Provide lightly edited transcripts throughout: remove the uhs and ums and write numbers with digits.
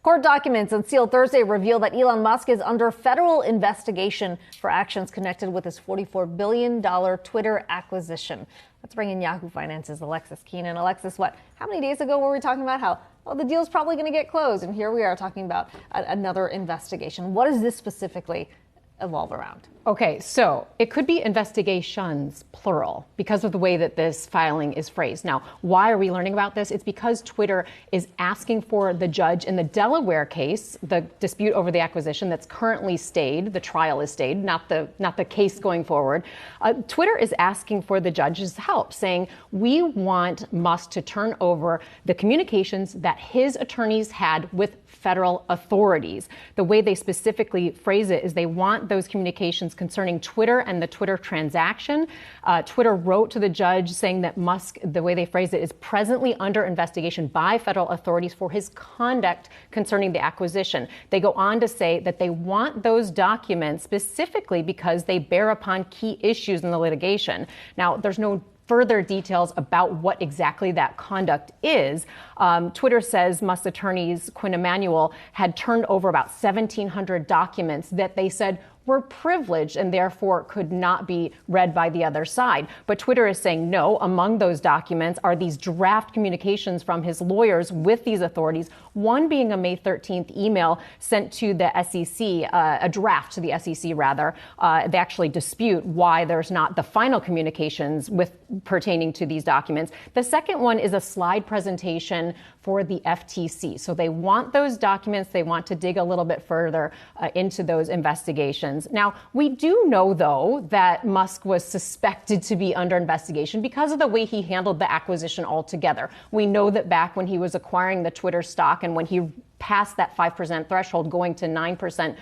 Court documents unsealed Thursday reveal that Elon Musk is under federal investigation for actions connected with his $44 billion Twitter acquisition. Let's bring in Yahoo Finance's Alexis Keenan. Alexis, how many days ago were we talking about how the deal's probably going to get closed? And here we are talking about another investigation. What does this specifically evolve around? Okay, so it could be investigations, plural, because of the way that this filing is phrased. Now, why are we learning about this? It's because Twitter is asking for the judge in the Delaware case, the dispute over the acquisition that's currently stayed, the trial is stayed, not the case going forward. Twitter is asking for the judge's help, saying, we want Musk to turn over the communications that his attorneys had with federal authorities. The way they specifically phrase it is they want those communications concerning Twitter and the Twitter transaction. Twitter wrote to the judge saying that Musk, the way they phrase it, is presently under investigation by federal authorities for his conduct concerning the acquisition. They go on to say that they want those documents specifically because they bear upon key issues in the litigation. Now, there's no further details about what exactly that conduct is. Twitter says Musk's attorneys, Quinn Emanuel, had turned over about 1,700 documents that they said were privileged and therefore could not be read by the other side. But Twitter is saying no. Among those documents are these draft communications from his lawyers with these authorities, one being a May 13th email sent to the SEC, a draft to the SEC rather. They actually dispute why there's not the final communications pertaining to these documents. The second one is a slide presentation for the FTC. So they want those documents. They want to dig a little bit further into those investigations. Now, we do know, though, that Musk was suspected to be under investigation because of the way he handled the acquisition altogether. We know that back when he was acquiring the Twitter stock and when he passed that 5% threshold, going to 9%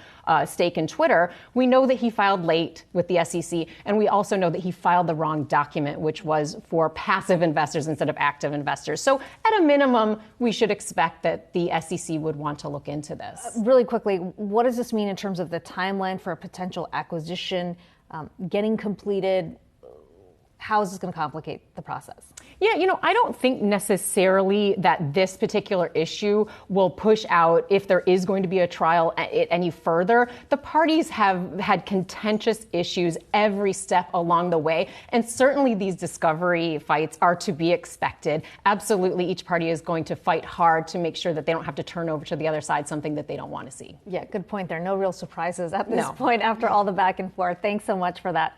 stake in Twitter, we know that he filed late with the SEC, and we also know that he filed the wrong document, which was for passive investors instead of active investors. So at a minimum, we should expect that the SEC would want to look into this. Really quickly, what does this mean in terms of the timeline for a potential acquisition getting completed? How is this going to complicate the process? Yeah, I don't think necessarily that this particular issue will push out if there is going to be a trial any further. The parties have had contentious issues every step along the way, and certainly these discovery fights are to be expected. Absolutely, each party is going to fight hard to make sure that they don't have to turn over to the other side something that they don't want to see. Yeah, good point. There are no real surprises at this point after all the back and forth. Thanks so much for that.